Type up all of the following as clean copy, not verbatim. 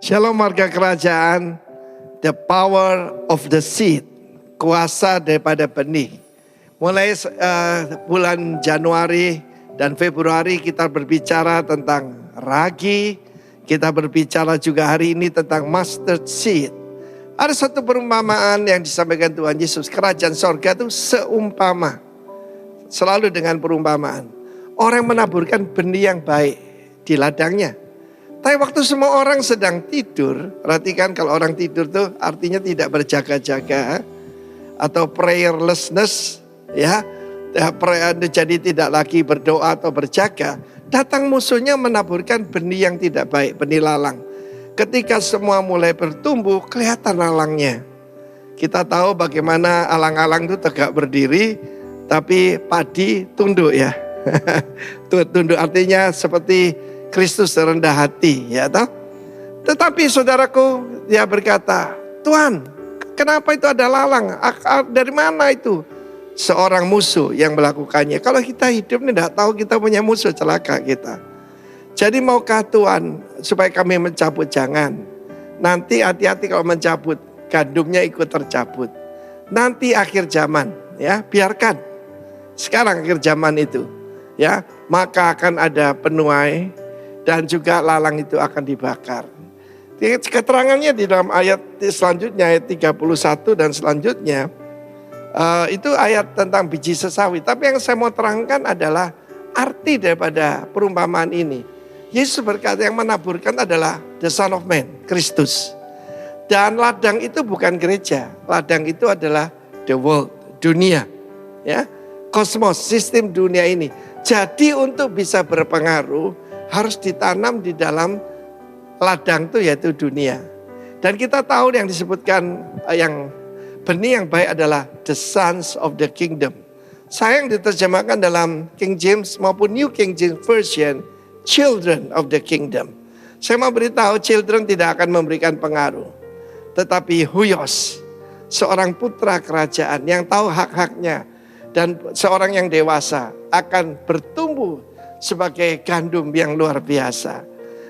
Shalom marga kerajaan, the power of the seed, kuasa daripada benih. Mulai bulan Januari dan Februari kita berbicara tentang ragi, kita berbicara juga hari ini tentang mustard seed. Ada satu perumpamaan yang disampaikan Tuhan Yesus, kerajaan sorga itu seumpama, selalu dengan perumpamaan. Orang menaburkan benih yang baik di ladangnya. Tapi waktu semua orang sedang tidur, perhatikan kalau orang tidur tuh artinya tidak berjaga-jaga atau prayerlessness, ya, jadi tidak lagi berdoa atau berjaga. Datang musuhnya menaburkan benih yang tidak baik, benih lalang. Ketika semua mulai bertumbuh, kelihatan lalangnya. Kita tahu bagaimana alang-alang itu tegak berdiri, tapi padi tunduk ya. Tunduk artinya seperti Kristus rendah hati, ya toh. Tetapi saudaraku, dia berkata, Tuhan, kenapa itu ada lalang? Dari mana itu? Seorang musuh yang melakukannya. Kalau kita hidup ini tidak tahu kita punya musuh, celaka kita. Jadi maukah Tuhan supaya kami mencabut? Jangan. Nanti hati-hati kalau mencabut, gandumnya ikut tercabut. Nanti akhir zaman, ya biarkan. Sekarang akhir zaman itu, ya maka akan ada penuai. Dan juga lalang itu akan dibakar. Keterangannya di dalam ayat selanjutnya, ayat 31 dan selanjutnya. Itu ayat tentang biji sesawi. Tapi yang saya mau terangkan adalah arti daripada perumpamaan ini. Yesus berkata yang menaburkan adalah the Son of Man, Kristus. Dan ladang itu bukan gereja. Ladang itu adalah the world, dunia. Ya, kosmos, sistem dunia ini. Jadi untuk bisa berpengaruh, harus ditanam di dalam ladang itu yaitu dunia. Dan kita tahu yang disebutkan yang benih yang baik adalah the sons of the kingdom. Saya yang diterjemahkan dalam King James maupun New King James Version, children of the kingdom. Saya mau beritahu children tidak akan memberikan pengaruh. Tetapi huios, seorang putra kerajaan yang tahu hak-haknya. Dan seorang yang dewasa akan bertumbuh sebagai gandum yang luar biasa.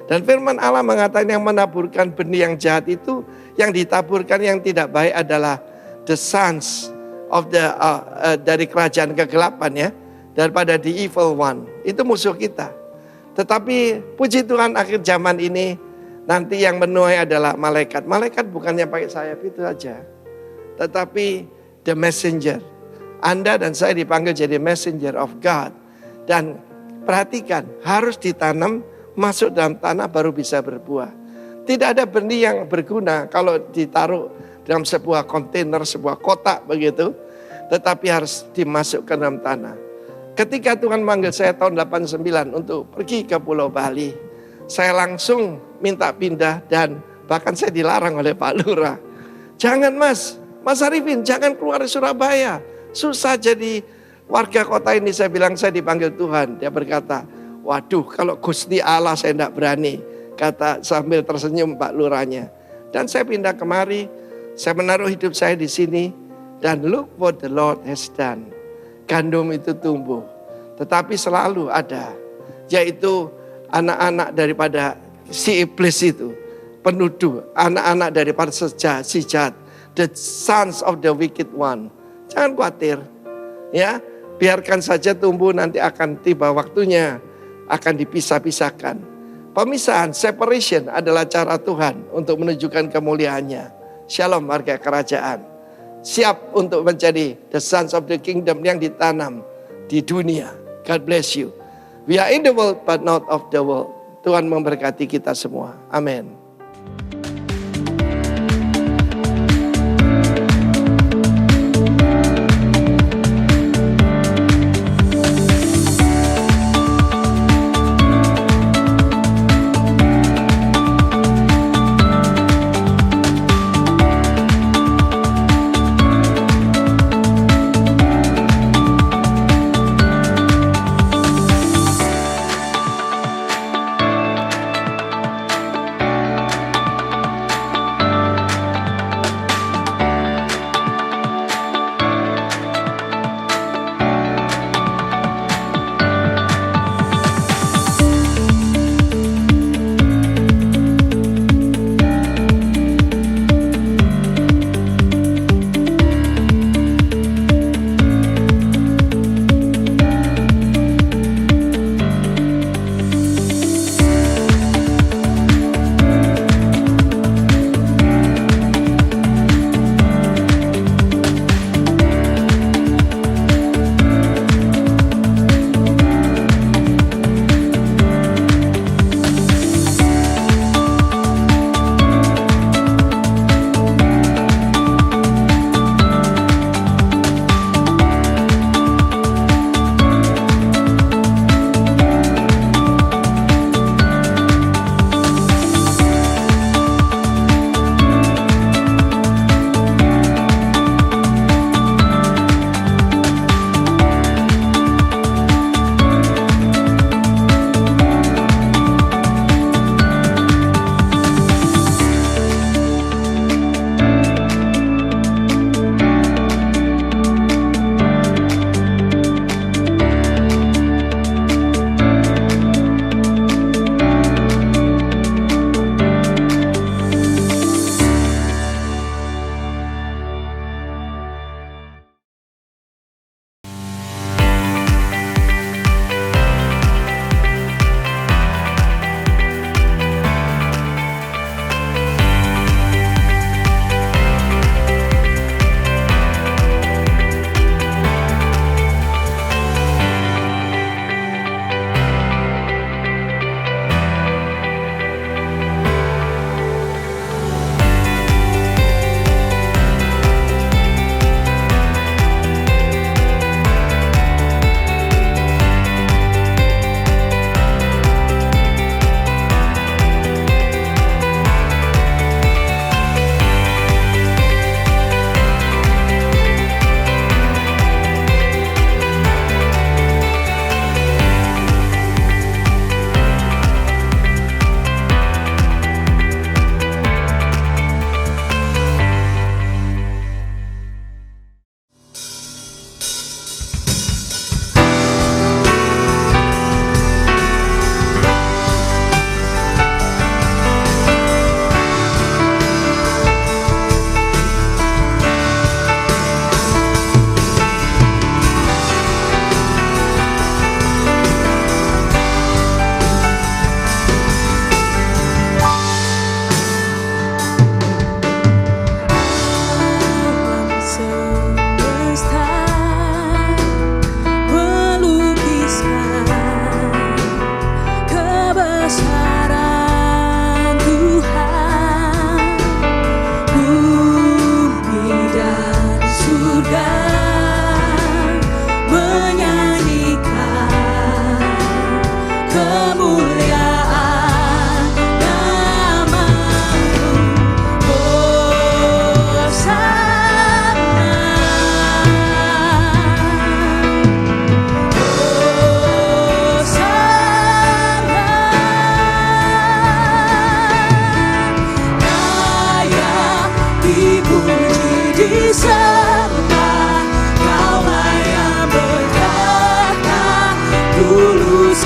Dan firman Allah mengatakan yang menaburkan benih yang jahat itu, yang ditaburkan yang tidak baik adalah the sons of the dari kerajaan kegelapan ya, daripada the evil one. Itu musuh kita. Tetapi puji Tuhan akhir zaman ini nanti yang menuai adalah malaikat. Malaikat bukannya pakai sayap itu saja, tetapi the messenger. Anda dan saya dipanggil jadi messenger of God. Dan perhatikan, harus ditanam, masuk dalam tanah baru bisa berbuah. Tidak ada benih yang berguna kalau ditaruh dalam sebuah kontainer, sebuah kotak begitu. Tetapi harus dimasukkan dalam tanah. Ketika Tuhan manggil saya tahun 89 untuk pergi ke Pulau Bali, saya langsung minta pindah dan bahkan saya dilarang oleh Pak Lurah. Jangan Mas Arifin, jangan keluar dari Surabaya. Susah jadi warga kota ini. Saya bilang saya dipanggil Tuhan. Dia berkata, waduh kalau Gusti Allah saya tidak berani. Kata sambil tersenyum Pak Lurahnya. Dan saya pindah kemari. Saya menaruh hidup saya di sini. Dan look what the Lord has done. Gandum itu tumbuh. Tetapi selalu ada. Yaitu anak-anak daripada si iblis itu. Penuduh. Anak-anak daripada si jahat. The sons of the wicked one. Jangan khawatir. Ya, biarkan saja tumbuh, nanti akan tiba waktunya akan dipisah-pisahkan. Pemisahan, separation adalah cara Tuhan untuk menunjukkan kemuliaannya. Shalom marga kerajaan. Siap untuk menjadi the sons of the kingdom yang ditanam di dunia. God bless you. We are in the world but not of the world. Tuhan memberkati kita semua. Amin.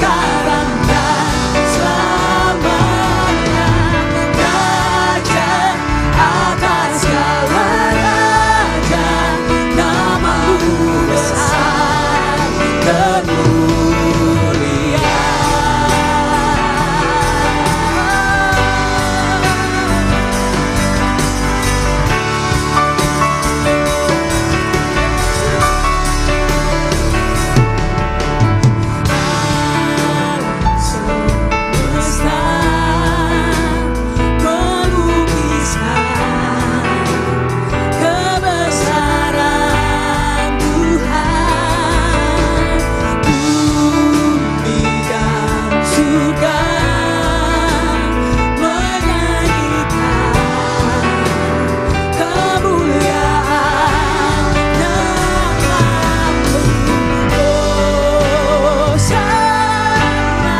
sekarang dan selamanya. Raja atas segala raja, nama-Mu besar dan mulia. Semesta melukiskan kebesaran Tuhan. Bumi dan surga menyanyikan kemuliaan nama-Mu. Hosana,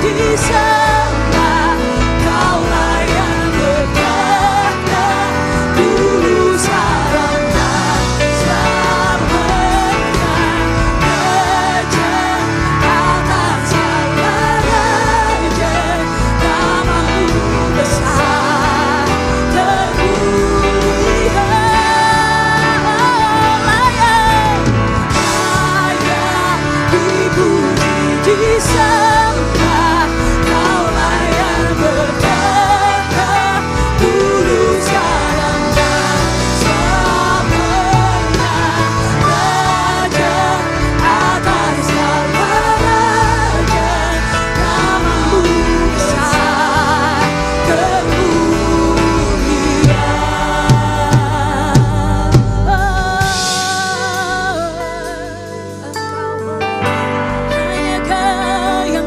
disembah, Kaulah yang bertahta dulu sekarang dan selamanya. Raja atas segala raja, nama-Mu besar termulia. Layak dipuji, disembah, Kaulah yang bertahta dulu sekarang dan selamanya. Raja atas segala raja, nama-Mu besar termulia. Hanya Kau yang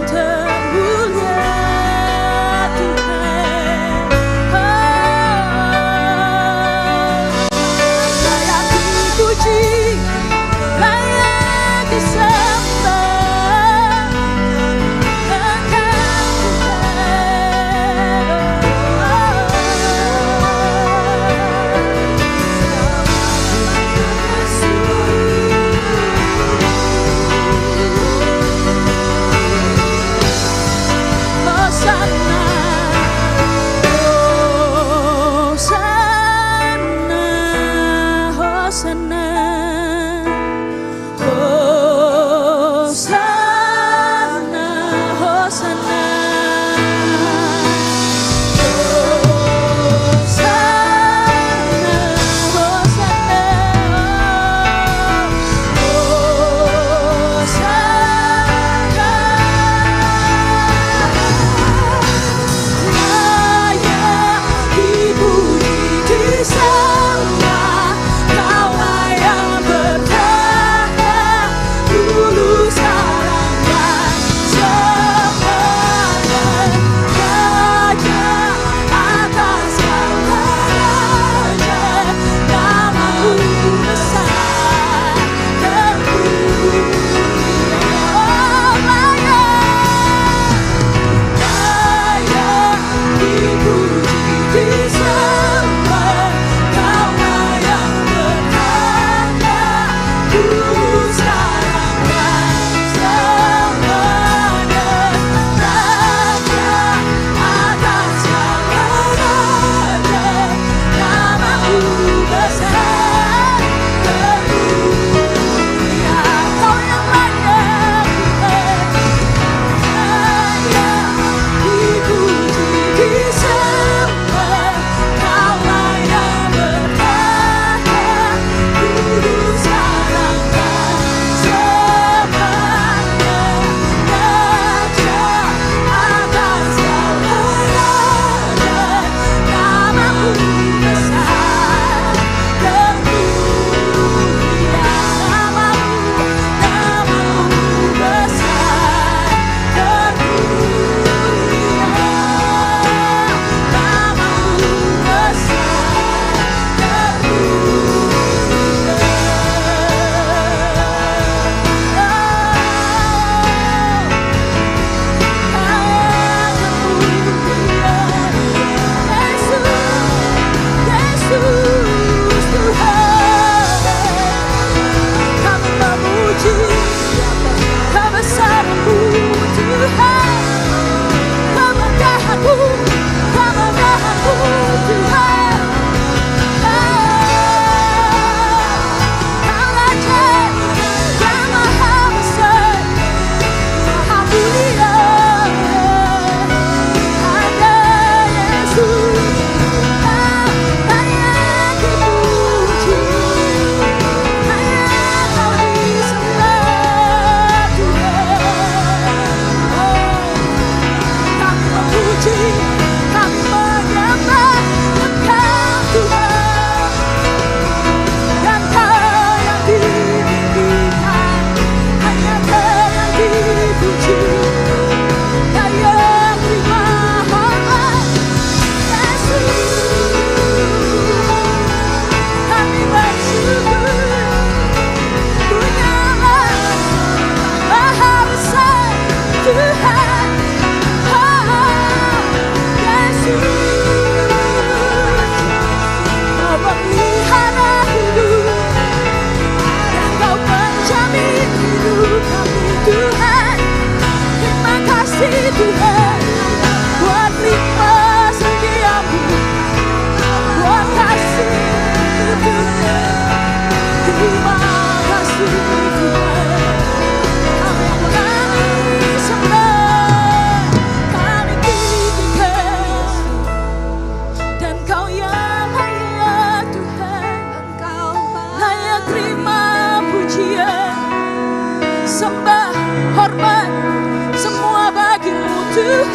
Tuhan,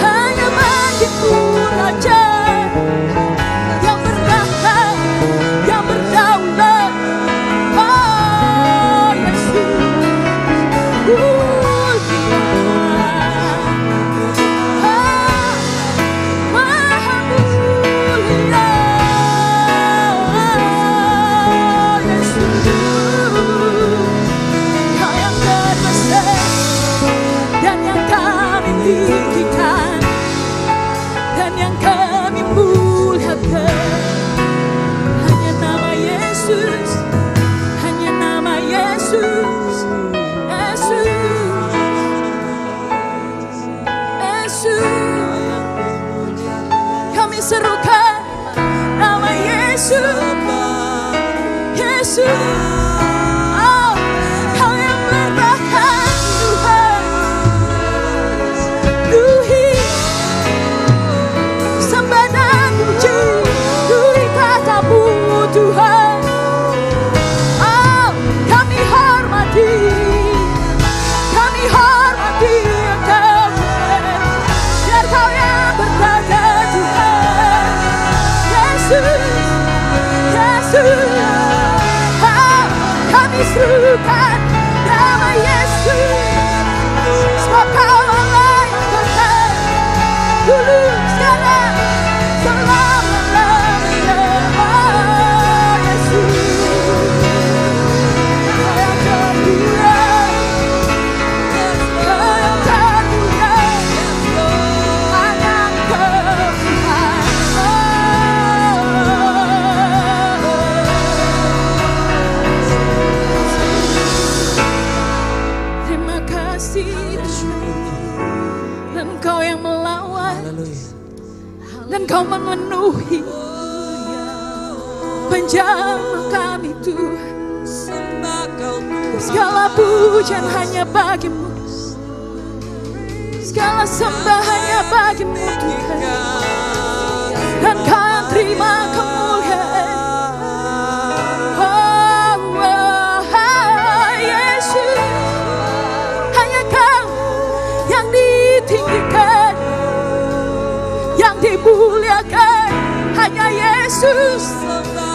hanya bagimu Raja yang bertahan, yang berdaulat. Oh tinggikan dan yang kami muliakan hanya nama Yesus, hanya nama Yesus, Yesus, Yesus. Kami serukan nama Yesus, Yesus. Tuhan, oh kami hormati Engkau, biar Kau yang bertata Tuhan, Yesus, Yesus, oh kami serukan nama Yesus, sebab Kau Allah yang bertata dulu sekarang selama-lamanya. Dan Kau yang melawat, dan Kau memenuhi penjama kami Tuhan. Segala pujian hanya bagimu, segala sembah hanya bagimu Tuhan, dan Kau yang terima kemuliaan. Yesus, hanya Kau yang ditinggikan, yang dimuliakan, hanya Yesus,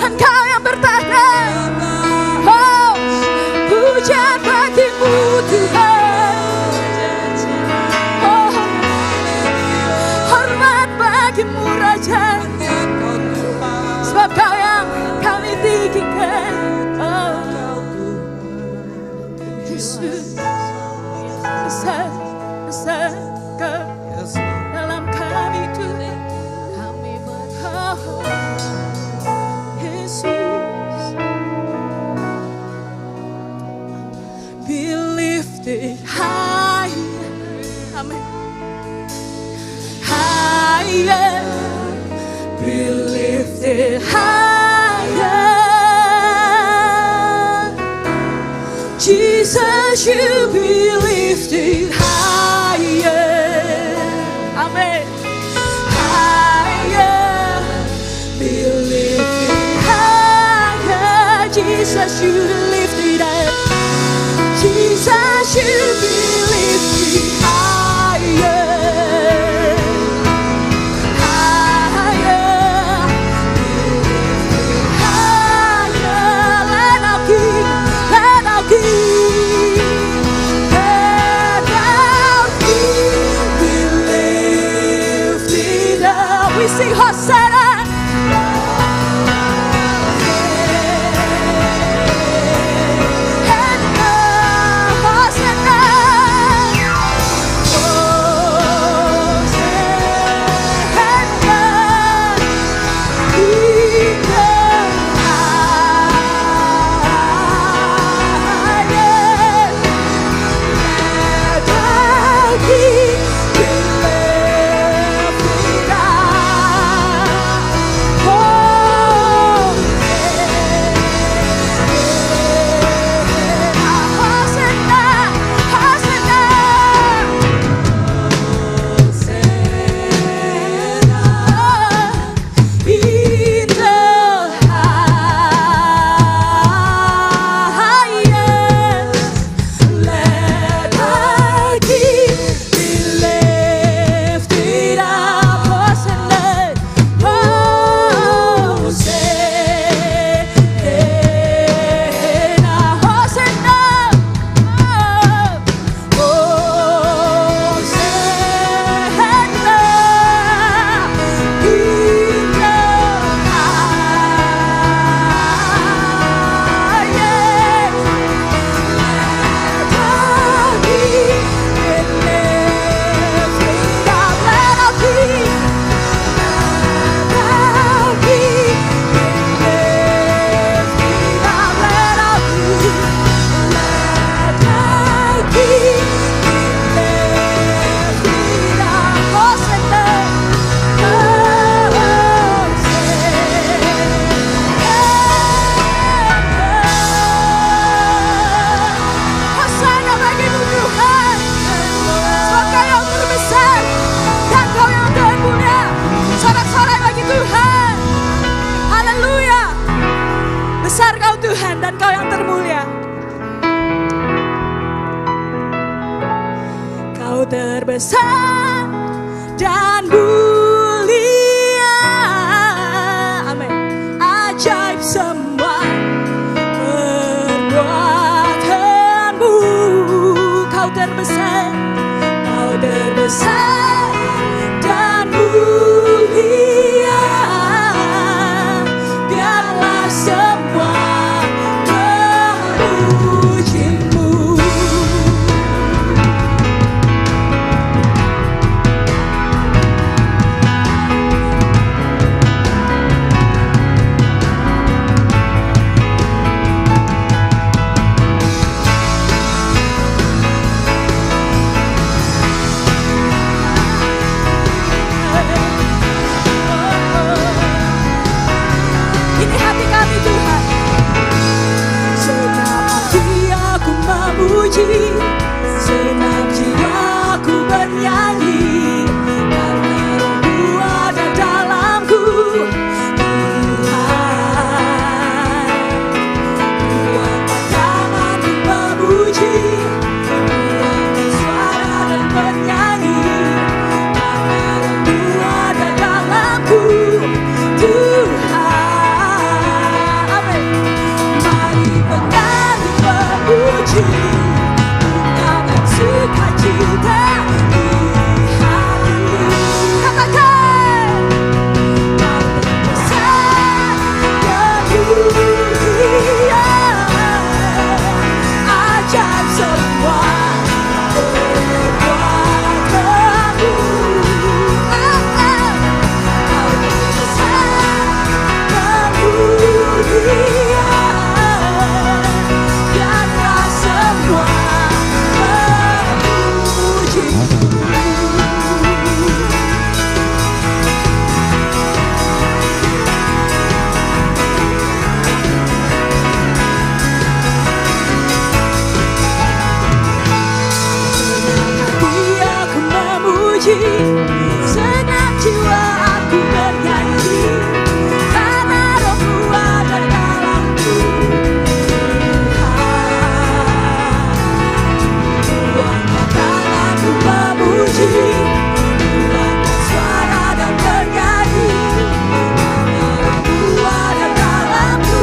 dan Kau yang bertahan. Oh, pujian bagimu Tuhan, oh, hormat bagimu Raja, sebab Kau yang kami tinggikan. Oh, Yesus, besar Kau dalam kami Tuhan. Oh, Yesus, be lifted higher, amen, higher, be lifted higher, Jesus, you be lifted higher, amen, higher, be lifted higher, Jesus, you be lifted up, Jesus, you be lifted higher, higher, higher. Let our King, let our King, let our King be lifted. Tuhan dan Kau yang termulia. Kau terbesar dan mulia. Amin. Ajaib semua perbuatanmu. Kau terbesar dan mulia. Biarlah semua memuji-Mu. Ini hati kami Tuhan. Senang hati aku memuji, senang jiwaku bernyanyi, karena Roh-Mu ada dalamku. Tuhan, kuatkan tanganku memuji, kuatkan suara dan bernyanyi, karena Roh-Mu ada dalamku. Tuhan, amin. Mari menyanyi memuji, ungkapkan sukacita di hati. Katakan, Kau terbesar dan mulia. Ajaib semua perbuatanmu. Kau terbesar dan mulia. Biarlah semua memuji-Mu. Senang hati aku memuji, senang jiwa aku bernyanyi, karena Roh-Mu ada dalamku. Tuhan, kuatkan tanganku memuji, kuatkan suara dan bernyanyi, karena Roh-Mu ada dalamku.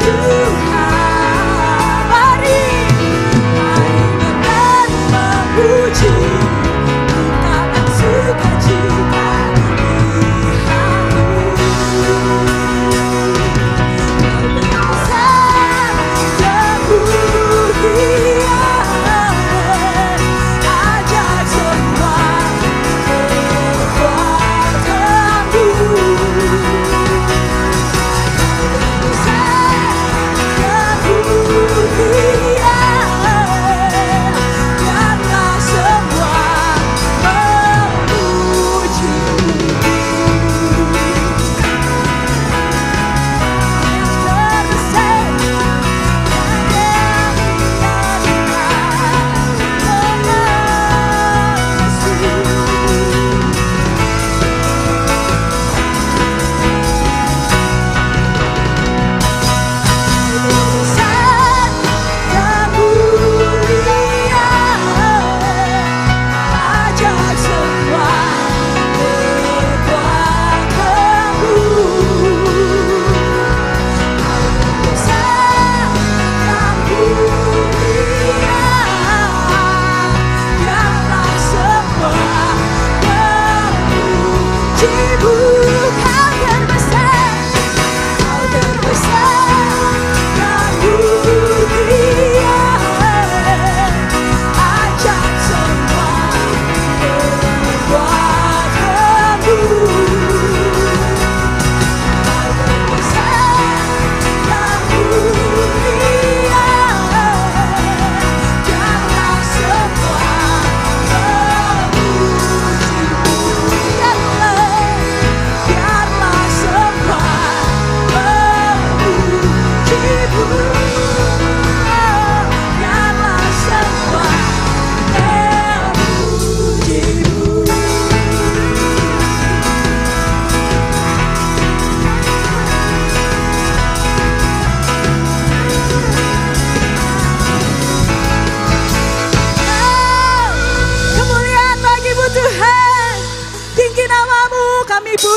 Tuhan, mari menyanyi memuji, ungkapkan sukacita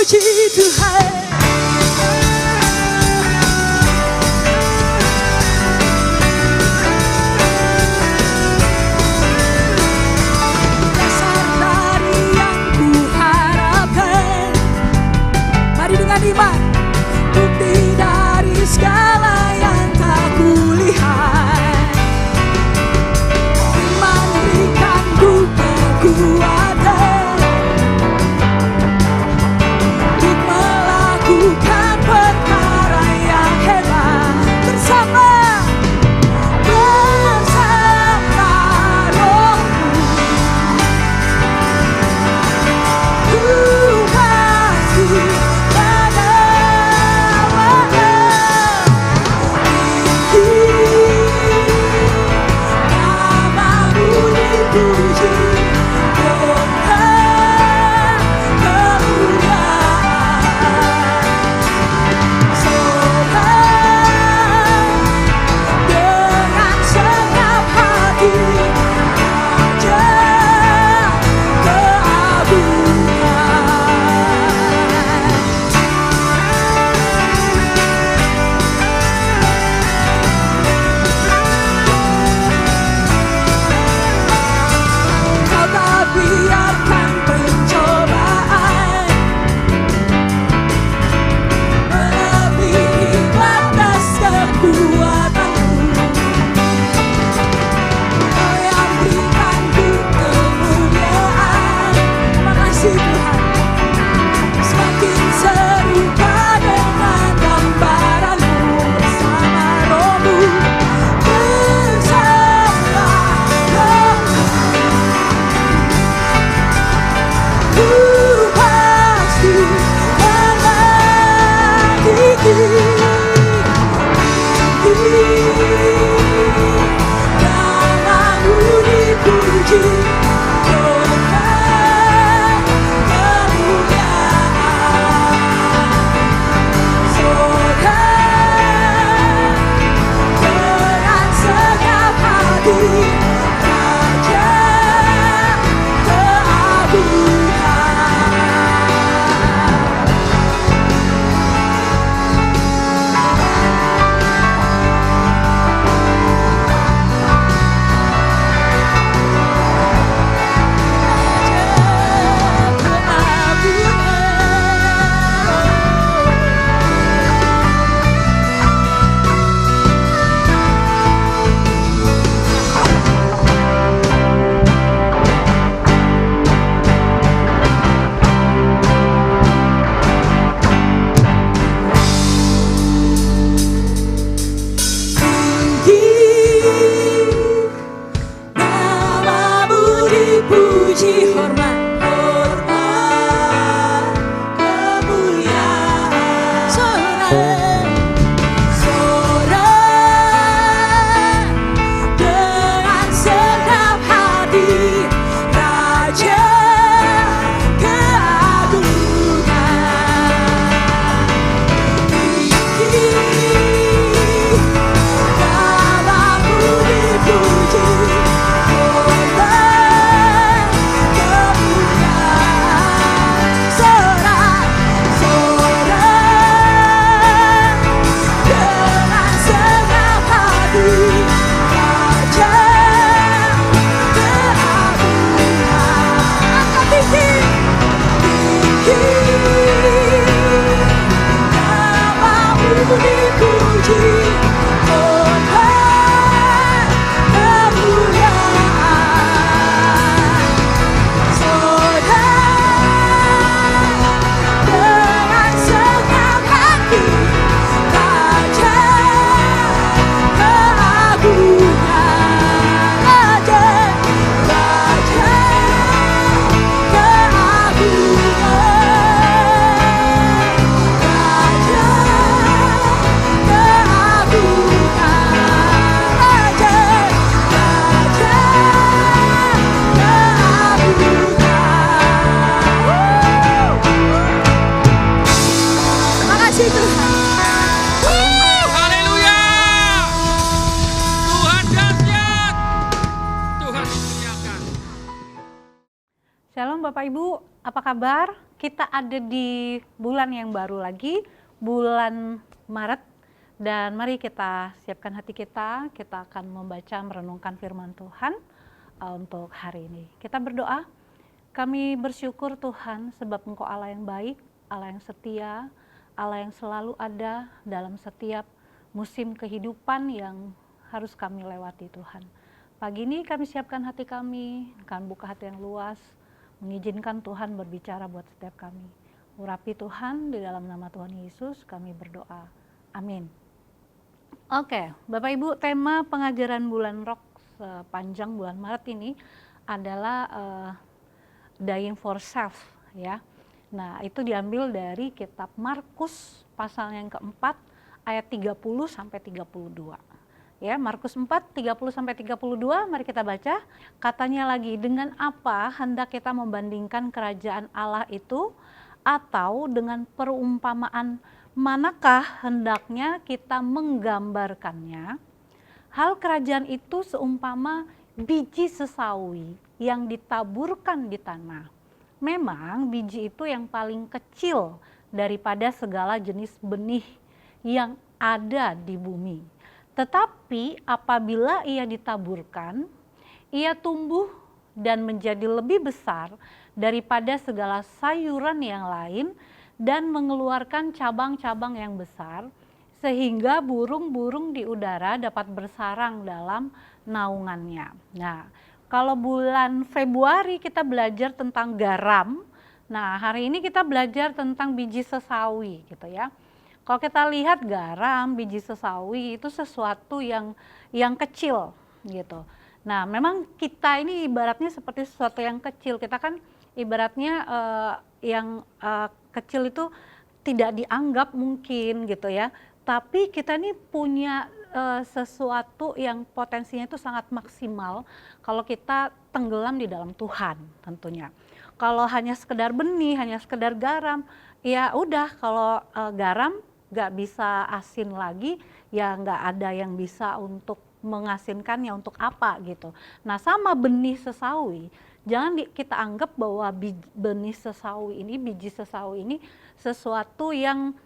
puji Tuhan. Dasar dari yang kuharapkan, mari dengan iman, bukti dari segala yang tak kulihat. Iman berikanku kekuatan untuk melakukan perkara yang hebat bersama Rohmu. Ku pasti namamu dipuji dengan kemuliaan. Sobat dengan segenap hati Raja Kau tak biarkan pencobaan melebihi batas kekuatanmu. Kau yang berikanku kemuliaan. Terima kasih Tuhan. Semakin serupa dengan gambaranmu bersama Rohmu. Bersama Rohmu ku pasti namamu dipuji dengan kemuliaan. Saudara dengan segenap hati Raja namamu dipuji, hormat kemuliaan. Sorak dengan segenap hati Raja keagungan. Namamu dipuji, hormat kemuliaan. Shalom Bapak Ibu, apa kabar? Kita ada di bulan yang baru lagi, bulan Maret. Dan mari kita siapkan hati kita akan membaca merenungkan firman Tuhan untuk hari ini. Kita berdoa, kami bersyukur Tuhan sebab Engkau Allah yang baik, Allah yang setia, Allah yang selalu ada dalam setiap musim kehidupan yang harus kami lewati Tuhan. Pagi ini kami siapkan hati kami, kami buka hati yang luas, mengizinkan Tuhan berbicara buat setiap kami. Urapi Tuhan, di dalam nama Tuhan Yesus kami berdoa. Amin. Oke, Bapak Ibu, tema pengajaran bulan Roh sepanjang bulan Maret ini adalah dying for self, ya. Nah, itu diambil dari kitab Markus pasal yang keempat ayat 30 sampai 32. Ya, Markus 4, 30 sampai 32, mari kita baca. Katanya lagi, dengan apa hendak kita membandingkan kerajaan Allah itu, atau dengan perumpamaan manakah hendaknya kita menggambarkannya? Hal kerajaan itu seumpama biji sesawi yang ditaburkan di tanah. Memang biji itu yang paling kecil daripada segala jenis benih yang ada di bumi. Tetapi apabila ia ditaburkan, ia tumbuh dan menjadi lebih besar daripada segala sayuran yang lain dan mengeluarkan cabang-cabang yang besar, sehingga burung-burung di udara dapat bersarang dalam naungannya. Nah, kalau bulan Februari kita belajar tentang garam, nah hari ini kita belajar tentang biji sesawi gitu ya. Kalau kita lihat garam, biji sesawi itu sesuatu yang kecil gitu. Nah, memang kita ini ibaratnya seperti sesuatu yang kecil. Kita kan ibaratnya yang kecil itu tidak dianggap mungkin gitu ya. Tapi kita ini punya sesuatu yang potensinya itu sangat maksimal kalau kita tenggelam di dalam Tuhan tentunya. Kalau hanya sekedar benih, hanya sekedar garam, ya udah kalau garam nggak bisa asin lagi, ya nggak ada yang bisa untuk mengasinkannya untuk apa gitu. Nah, sama benih sesawi, jangan kita anggap bahwa benih sesawi ini, biji sesawi ini sesuatu yang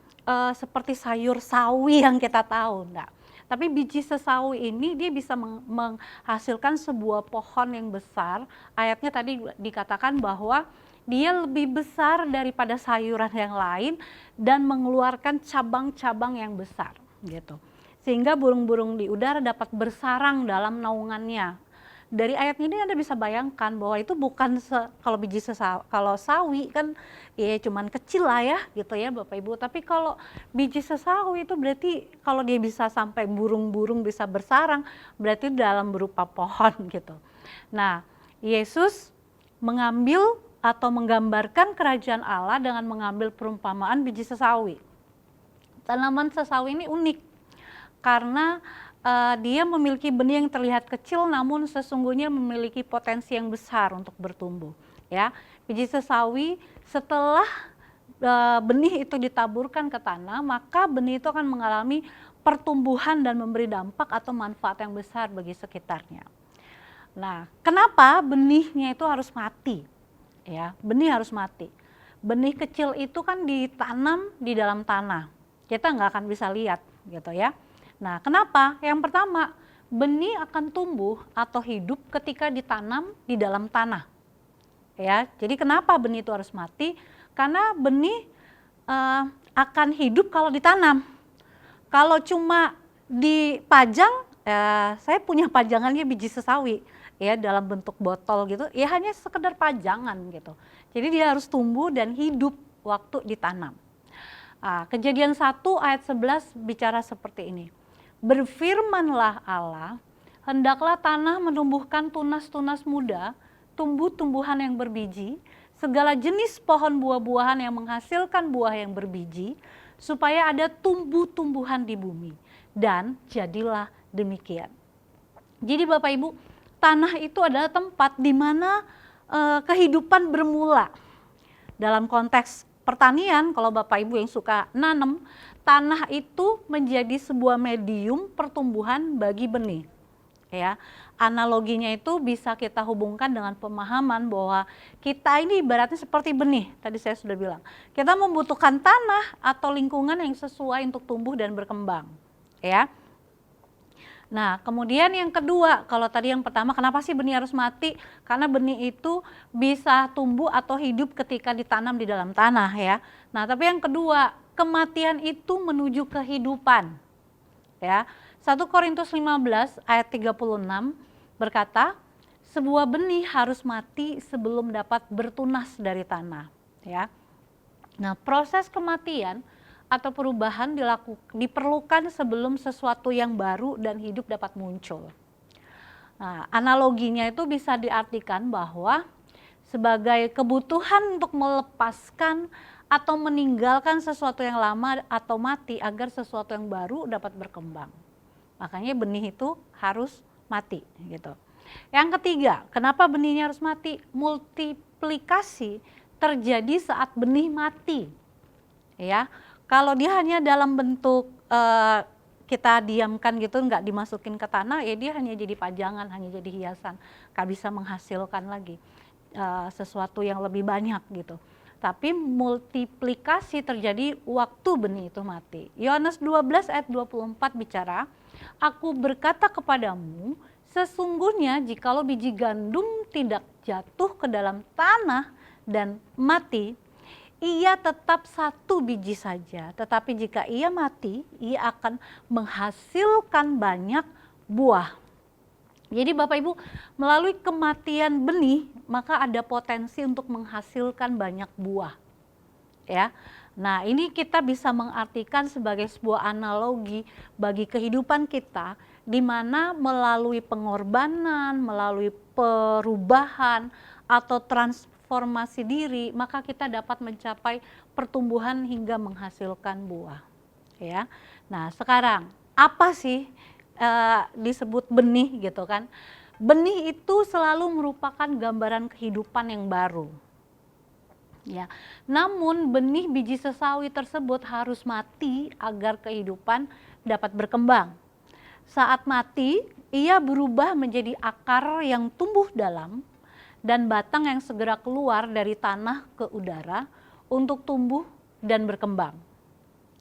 seperti sayur sawi yang kita tahu, enggak. Tapi biji sesawi ini dia bisa menghasilkan sebuah pohon yang besar. Ayatnya tadi dikatakan bahwa dia lebih besar daripada sayuran yang lain dan mengeluarkan cabang-cabang yang besar gitu. Sehingga burung-burung di udara dapat bersarang dalam naungannya. Dari ayat ini Anda bisa bayangkan bahwa itu bukan kalau biji kalau sawi kan ya cuman kecil lah ya gitu ya Bapak Ibu. Tapi kalau biji sesawi itu berarti kalau dia bisa sampai burung-burung bisa bersarang, berarti dalam berupa pohon gitu. Nah, Yesus mengambil atau menggambarkan kerajaan Allah dengan mengambil perumpamaan biji sesawi. Tanaman sesawi ini unik karena dia memiliki benih yang terlihat kecil namun sesungguhnya memiliki potensi yang besar untuk bertumbuh. Ya, biji sesawi setelah benih itu ditaburkan ke tanah, maka benih itu akan mengalami pertumbuhan dan memberi dampak atau manfaat yang besar bagi sekitarnya. Nah, kenapa benihnya itu harus mati? Ya, benih harus mati. Benih kecil itu kan ditanam di dalam tanah. Kita nggak akan bisa lihat gitu ya. Nah, kenapa? Yang pertama, benih akan tumbuh atau hidup ketika ditanam di dalam tanah. Ya, jadi kenapa benih itu harus mati? Karena benih akan hidup kalau ditanam. Kalau cuma dipajang, saya punya pajangannya biji sesawi. Ya, dalam bentuk botol gitu, ya hanya sekedar pajangan gitu. Jadi dia harus tumbuh dan hidup waktu ditanam. Kejadian 1 ayat 11 bicara seperti ini. Berfirmanlah Allah, hendaklah tanah menumbuhkan tunas-tunas muda, tumbuh-tumbuhan yang berbiji, segala jenis pohon buah-buahan yang menghasilkan buah yang berbiji, supaya ada tumbuh-tumbuhan di bumi. Dan jadilah demikian. Jadi Bapak Ibu, tanah itu adalah tempat di mana kehidupan bermula. Dalam konteks pertanian, kalau Bapak Ibu yang suka nanam, tanah itu menjadi sebuah medium pertumbuhan bagi benih. Ya, analoginya itu bisa kita hubungkan dengan pemahaman bahwa kita ini ibaratnya seperti benih. Tadi saya sudah bilang, kita membutuhkan tanah atau lingkungan yang sesuai untuk tumbuh dan berkembang. Ya. Nah, kemudian yang kedua, kalau tadi yang pertama, kenapa sih benih harus mati? Karena benih itu bisa tumbuh atau hidup ketika ditanam di dalam tanah, ya. Nah, tapi yang kedua, kematian itu menuju kehidupan. Ya. 1 Korintus 15 ayat 36 berkata, sebuah benih harus mati sebelum dapat bertunas dari tanah. Ya. Nah, proses kematian atau perubahan diperlukan sebelum sesuatu yang baru dan hidup dapat muncul. Nah, analoginya itu bisa diartikan bahwa sebagai kebutuhan untuk melepaskan atau meninggalkan sesuatu yang lama atau mati agar sesuatu yang baru dapat berkembang. Makanya benih itu harus mati gitu. Yang ketiga, kenapa benihnya harus mati? Multiplikasi terjadi saat benih mati. Ya, kalau dia hanya dalam bentuk kita diamkan gitu, nggak dimasukin ke tanah, ya dia hanya jadi pajangan, hanya jadi hiasan, nggak bisa menghasilkan lagi sesuatu yang lebih banyak gitu. Tapi multiplikasi terjadi waktu benih itu mati. Yohanes 12 ayat 24 bicara, aku berkata kepadamu, sesungguhnya jikalau biji gandum tidak jatuh ke dalam tanah dan mati, ia tetap satu biji saja. Tetapi jika ia mati, ia akan menghasilkan banyak buah. Jadi Bapak Ibu, melalui kematian benih, maka ada potensi untuk menghasilkan banyak buah. Ya. Nah, ini kita bisa mengartikan sebagai sebuah analogi bagi kehidupan kita, di mana melalui pengorbanan, melalui perubahan atau transformasi diri, maka kita dapat mencapai pertumbuhan hingga menghasilkan buah. Ya. Nah, sekarang apa sih disebut benih gitu kan? Benih itu selalu merupakan gambaran kehidupan yang baru. Ya, namun benih biji sesawi tersebut harus mati agar kehidupan dapat berkembang. Saat mati, ia berubah menjadi akar yang tumbuh dalam dan batang yang segera keluar dari tanah ke udara untuk tumbuh dan berkembang.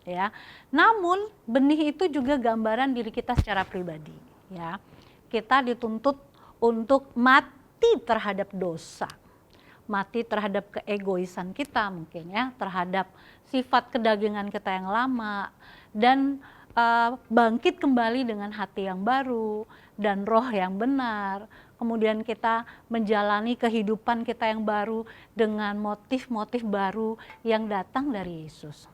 Ya, namun benih itu juga gambaran diri kita secara pribadi. Ya, kita dituntut untuk mati terhadap dosa, mati terhadap keegoisan kita mungkin ya, terhadap sifat kedagingan kita yang lama, dan bangkit kembali dengan hati yang baru dan roh yang benar. Kemudian kita menjalani kehidupan kita yang baru dengan motif-motif baru yang datang dari Yesus.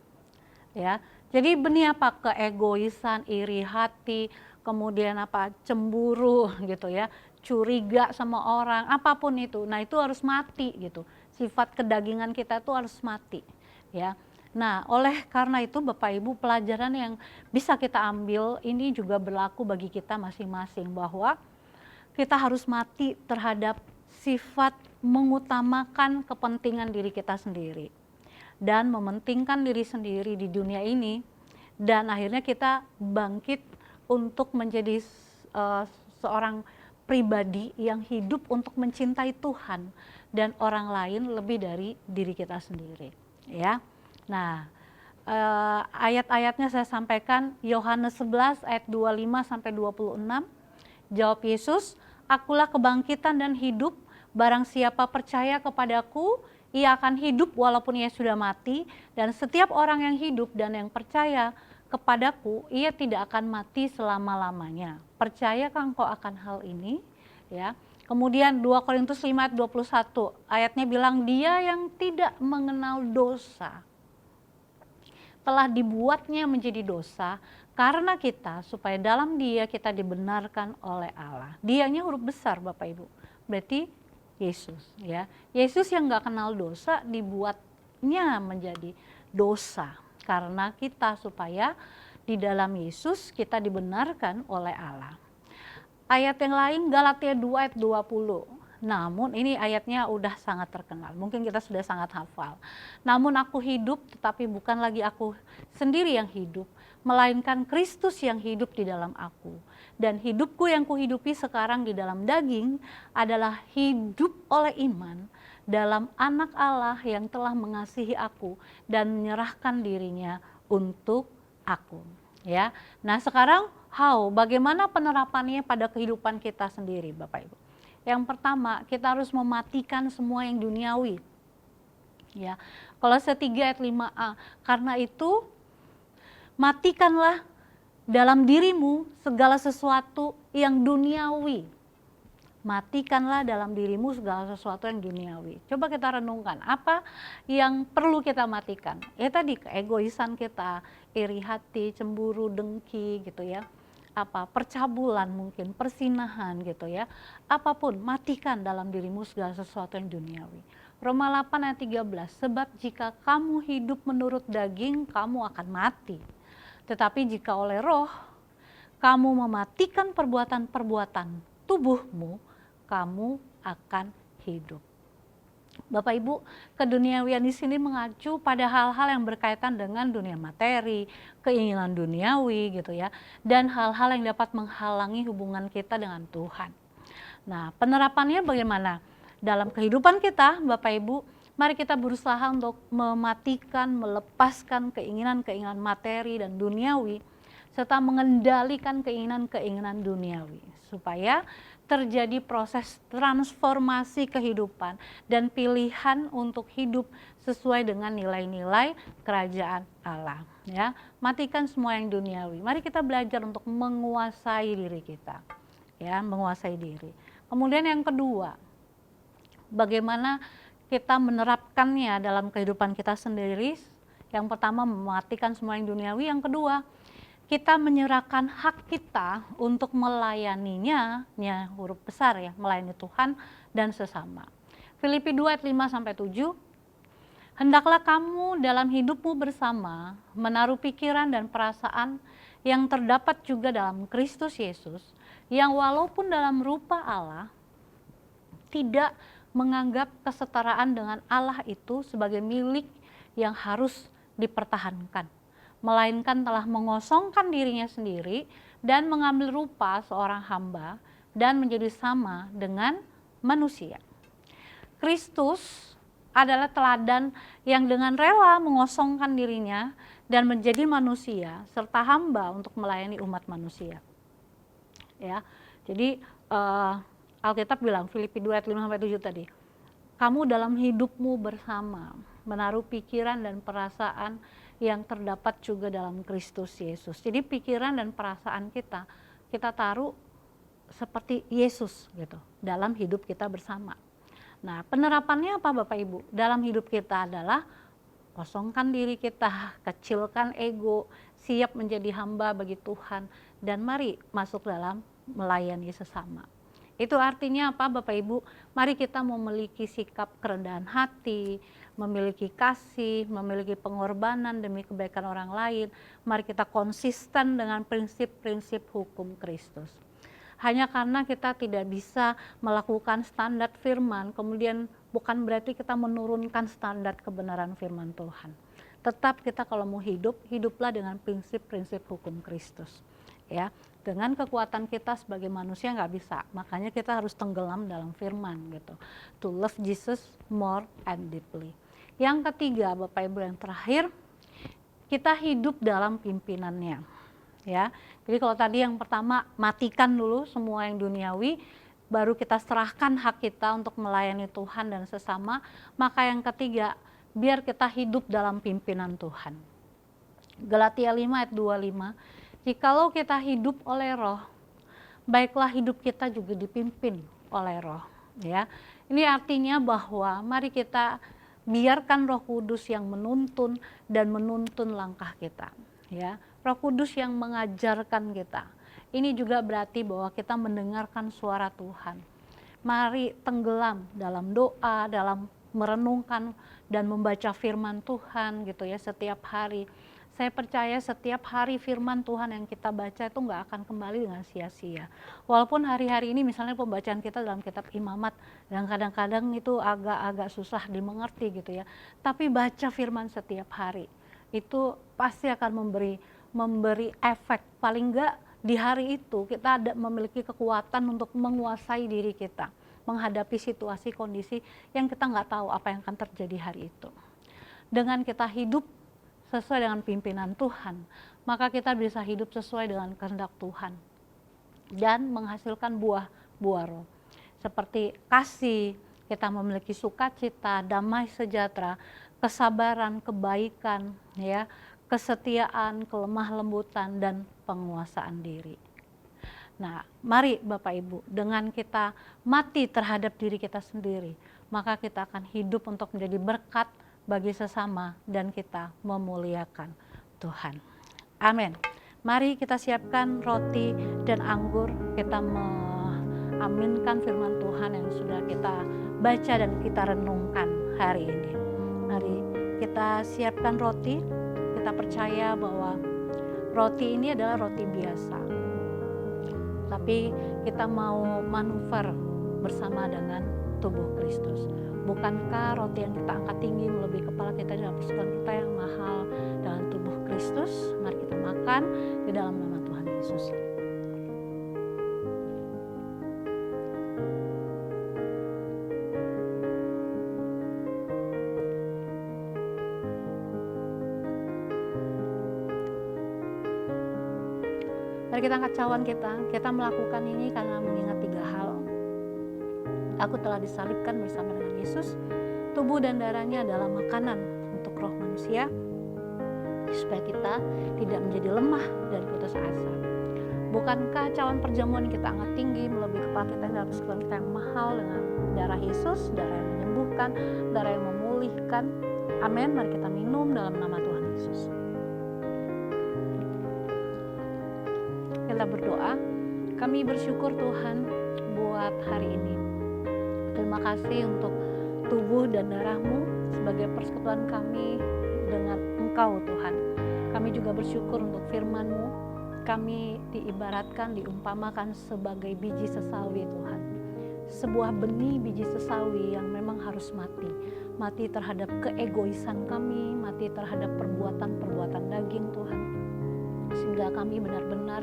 Ya, jadi benih apa? Keegoisan, iri hati, kemudian apa? Cemburu gitu ya, curiga sama orang, apapun itu. Nah, itu harus mati gitu. Sifat kedagingan kita itu harus mati, ya. Nah, oleh karena itu Bapak Ibu, pelajaran yang bisa kita ambil ini juga berlaku bagi kita masing-masing, bahwa kita harus mati terhadap sifat mengutamakan kepentingan diri kita sendiri dan mementingkan diri sendiri di dunia ini, dan akhirnya kita bangkit untuk menjadi seorang pribadi yang hidup untuk mencintai Tuhan dan orang lain lebih dari diri kita sendiri, ya. Nah, ayat-ayatnya saya sampaikan. Yohanes 11 ayat 25 sampai 26. Jawab Yesus, akulah kebangkitan dan hidup, barang siapa percaya kepadaku, ia akan hidup walaupun ia sudah mati, dan setiap orang yang hidup dan yang percaya kepadaku, ia tidak akan mati selama-lamanya. Percayakah engkau akan hal ini? Ya. Kemudian 2 Korintus 5 ayat 21, ayatnya bilang, dia yang tidak mengenal dosa telah dibuatnya menjadi dosa karena kita, supaya dalam dia kita dibenarkan oleh Allah. Dianya huruf besar Bapak Ibu, berarti Yesus, ya. Yesus yang nggak kenal dosa dibuatnya menjadi dosa karena kita, supaya di dalam Yesus kita dibenarkan oleh Allah. Ayat yang lain Galatia 2 ayat 20. Namun ini ayatnya udah sangat terkenal, mungkin kita sudah sangat hafal. Namun aku hidup, tetapi bukan lagi aku sendiri yang hidup, melainkan Kristus yang hidup di dalam aku. Dan hidupku yang kuhidupi sekarang di dalam daging adalah hidup oleh iman dalam anak Allah yang telah mengasihi aku dan menyerahkan dirinya untuk aku. Ya, nah sekarang bagaimana penerapannya pada kehidupan kita sendiri, Bapak Ibu? Yang pertama, kita harus mematikan semua yang duniawi. Ya, Kolose 3 ayat 5a, karena itu matikanlah dalam dirimu segala sesuatu yang duniawi. Matikanlah dalam dirimu segala sesuatu yang duniawi. Coba kita renungkan, apa yang perlu kita matikan? Ya tadi, keegoisan kita, iri hati, cemburu, dengki gitu ya. Percabulan mungkin, persinahan gitu ya. Apapun, matikan dalam dirimu segala sesuatu yang duniawi. Roma 8 ayat 13, sebab jika kamu hidup menurut daging, kamu akan mati. Tetapi jika oleh roh, kamu mematikan perbuatan-perbuatan tubuhmu, kamu akan hidup. Bapak Ibu, keduniawian di sini mengacu pada hal-hal yang berkaitan dengan dunia materi, keinginan duniawi gitu ya, dan hal-hal yang dapat menghalangi hubungan kita dengan Tuhan. Nah, penerapannya bagaimana? Dalam kehidupan kita, Bapak Ibu, mari kita berusaha untuk mematikan, melepaskan keinginan-keinginan materi dan duniawi, serta mengendalikan keinginan-keinginan duniawi, supaya terjadi proses transformasi kehidupan dan pilihan untuk hidup sesuai dengan nilai-nilai kerajaan Allah. Ya, matikan semua yang duniawi. Mari kita belajar untuk menguasai diri kita, ya, menguasai diri. Kemudian yang kedua, bagaimana kita menerapkannya dalam kehidupan kita sendiri. Yang pertama, mematikan semua yang duniawi. Yang kedua, kita menyerahkan hak kita untuk melayaninya, huruf besar ya, melayani Tuhan dan sesama. Filipi 2 ayat 5-7, hendaklah kamu dalam hidupmu bersama menaruh pikiran dan perasaan yang terdapat juga dalam Kristus Yesus, yang walaupun dalam rupa Allah, tidak menganggap kesetaraan dengan Allah itu sebagai milik yang harus dipertahankan, melainkan telah mengosongkan dirinya sendiri dan mengambil rupa seorang hamba dan menjadi sama dengan manusia. Kristus adalah teladan yang dengan rela mengosongkan dirinya dan menjadi manusia serta hamba untuk melayani umat manusia. Ya, jadi Alkitab bilang, Filipi 2 ayat 5-7 tadi, kamu dalam hidupmu bersama menaruh pikiran dan perasaan yang terdapat juga dalam Kristus Yesus. Jadi pikiran dan perasaan kita taruh seperti Yesus gitu dalam hidup kita bersama. Nah, penerapannya apa Bapak Ibu? Dalam hidup kita adalah kosongkan diri kita, kecilkan ego, siap menjadi hamba bagi Tuhan, dan mari masuk dalam melayani sesama. Itu artinya apa Bapak Ibu? Mari kita memiliki sikap kerendahan hati, memiliki kasih, memiliki pengorbanan demi kebaikan orang lain. Mari kita konsisten dengan prinsip-prinsip hukum Kristus. Hanya karena kita tidak bisa melakukan standar firman, kemudian bukan berarti kita menurunkan standar kebenaran firman Tuhan. Tetap kita kalau mau hidup, hiduplah dengan prinsip-prinsip hukum Kristus. Ya, dengan kekuatan kita sebagai manusia nggak bisa, makanya kita harus tenggelam dalam firman gitu. To love Jesus more and deeply. Yang ketiga, Bapak Ibu, yang terakhir, kita hidup dalam pimpinannya. Ya, jadi kalau tadi yang pertama matikan dulu semua yang duniawi, baru kita serahkan hak kita untuk melayani Tuhan dan sesama. Maka yang ketiga, biar kita hidup dalam pimpinan Tuhan. Galatia 5 ayat 25, jikalau kita hidup oleh Roh, baiklah hidup kita juga dipimpin oleh Roh. Ya, ini artinya bahwa mari kita biarkan Roh Kudus yang menuntun dan menuntun langkah kita. Ya, Roh Kudus yang mengajarkan kita. Ini juga berarti bahwa kita mendengarkan suara Tuhan. Mari tenggelam dalam doa, dalam merenungkan dan membaca firman Tuhan gitu ya setiap hari. Saya percaya setiap hari firman Tuhan yang kita baca itu nggak akan kembali dengan sia-sia. Walaupun hari-hari ini misalnya pembacaan kita dalam kitab Imamat yang kadang-kadang itu agak-agak susah dimengerti gitu ya. Tapi baca firman setiap hari itu pasti akan memberi efek, paling nggak di hari itu kita ada memiliki kekuatan untuk menguasai diri kita, menghadapi situasi kondisi yang kita nggak tahu apa yang akan terjadi hari itu. Dengan kita hidup sesuai dengan pimpinan Tuhan, maka kita bisa hidup sesuai dengan kehendak Tuhan dan menghasilkan buah-buah roh. Seperti kasih, kita memiliki sukacita, damai sejahtera, kesabaran, kebaikan, ya, kesetiaan, kelemah lembutan, dan penguasaan diri. Nah, mari Bapak Ibu, dengan kita mati terhadap diri kita sendiri, maka kita akan hidup untuk menjadi berkat bagi sesama dan kita memuliakan Tuhan. Amin. Mari kita siapkan roti dan anggur, kita mengaminkan firman Tuhan yang sudah kita baca dan kita renungkan hari ini. Mari kita siapkan roti, kita percaya bahwa roti ini adalah roti biasa. Tapi kita mau manuver bersama dengan tubuh Kristus. Bukankah roti yang kita angkat tinggi melebihi kepala kita dalam persekutuan kita yang mahal dengan tubuh Kristus? Mari kita makan di dalam nama Tuhan Yesus. Mari kita angkat cawan kita melakukan ini karena mengingat 3 hal. Aku telah disalibkan bersama dengan Yesus, tubuh dan darahnya adalah makanan untuk roh manusia, supaya kita tidak menjadi lemah dan putus asa. Bukankah cawan perjamuan kita angkat tinggi melebihi kepala kita dalam persekutuan kita yang mahal dengan darah Yesus, darah yang menyembuhkan, darah yang memulihkan. Amin. Mari kita minum dalam nama Tuhan Yesus. Kita berdoa, kami bersyukur Tuhan buat hari ini. Terima kasih untuk tubuh dan darah-Mu sebagai persekutuan kami dengan Engkau Tuhan. Kami juga bersyukur untuk firman-Mu. Kami diibaratkan, diumpamakan sebagai biji sesawi Tuhan. Sebuah benih biji sesawi yang memang harus mati. Mati terhadap keegoisan kami, mati terhadap perbuatan-perbuatan daging Tuhan. Sehingga kami benar-benar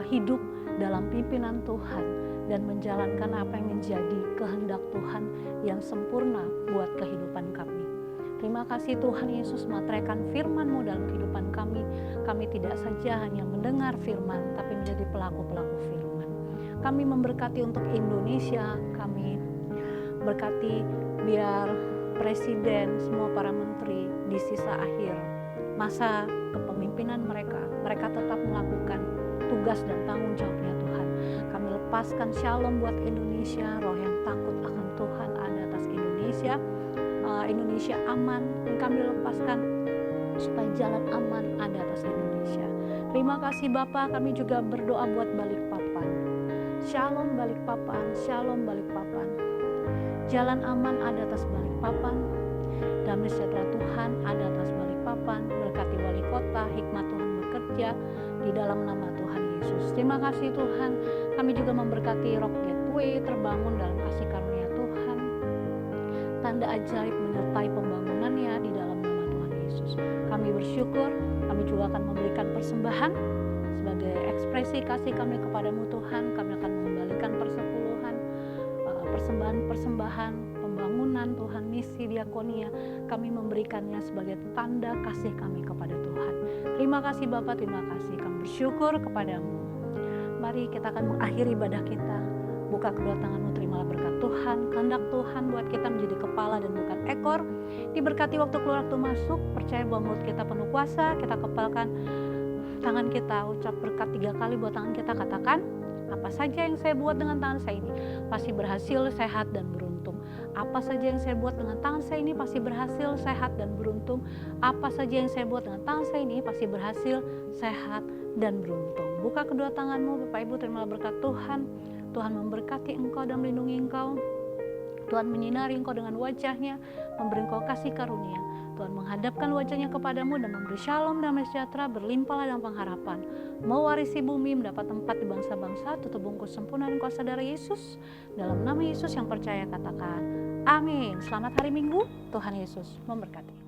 hidup dalam pimpinan Tuhan dan menjalankan apa yang menjadi kehendak Tuhan yang sempurna buat kehidupan kami. Terima kasih Tuhan Yesus materaikan firman-Mu dalam kehidupan kami. Kami tidak saja hanya mendengar firman, tapi menjadi pelaku-pelaku firman. Kami memberkati untuk Indonesia, kami berkati biar presiden, semua para menteri di sisa akhir masa kepemimpinan mereka tetap melakukan tugas dan tanggung jawabnya Tuhan. Kami lepaskan shalom buat Indonesia, roh yang takut akan Tuhan ada atas Indonesia, Indonesia aman, dan kami lepaskan supaya jalan aman ada atas Indonesia. Terima kasih Bapa, kami juga berdoa buat Balikpapan. Shalom Balikpapan, shalom Balikpapan. Jalan aman ada atas Balikpapan, damai sejahtera Tuhan ada atas Balikpapan. Berkati wali kota, hikmat Tuhan bekerja di dalam nama Tuhan Yesus. Terima kasih Tuhan, kami juga memberkati Rock Gateway terbangun dalam kasih karunia Tuhan. Tanda ajaib menyertai pembangunannya di dalam nama Tuhan Yesus. Kami bersyukur, kami juga akan memberikan persembahan sebagai ekspresi kasih kami kepadamu Tuhan. Kami akan mengembalikan persepuluhan, persembahan pembangunan Tuhan, misi diakonia. Kami memberikannya sebagai tanda kasih kami kepada Tuhan. Terima kasih Bapa, terima kasih. Kami bersyukur kepadamu. Mari kita akan mengakhiri ibadah kita. Buka kedua tanganmu, terimalah berkat Tuhan. Kehendak Tuhan buat kita menjadi kepala dan bukan ekor. Diberkati waktu keluar, waktu masuk. Percaya bahwa mulut kita penuh kuasa. Kita kepalkan tangan kita, ucap berkat 3 kali buat tangan kita. Katakan, apa saja yang saya buat dengan tangan saya ini pasti berhasil, sehat, dan beruntung. Apa saja yang saya buat dengan tangan saya ini pasti berhasil, sehat, dan beruntung. Apa saja yang saya buat dengan tangan saya ini pasti berhasil, sehat, dan beruntung. Buka kedua tanganmu, Bapak Ibu, terimalah berkat Tuhan. Tuhan memberkati engkau dan melindungi engkau. Tuhan menyinari engkau dengan wajahnya, memberi engkau kasih karunia. Tuhan menghadapkan wajahnya kepadamu dan memberi shalom damai sejahtera, berlimpahlah dalam pengharapan. Mewarisi bumi, mendapat tempat di bangsa-bangsa, tutup bungkus sempurna dan kuasa darah Yesus. Dalam nama Yesus yang percaya katakan, amin. Selamat hari Minggu, Tuhan Yesus memberkati.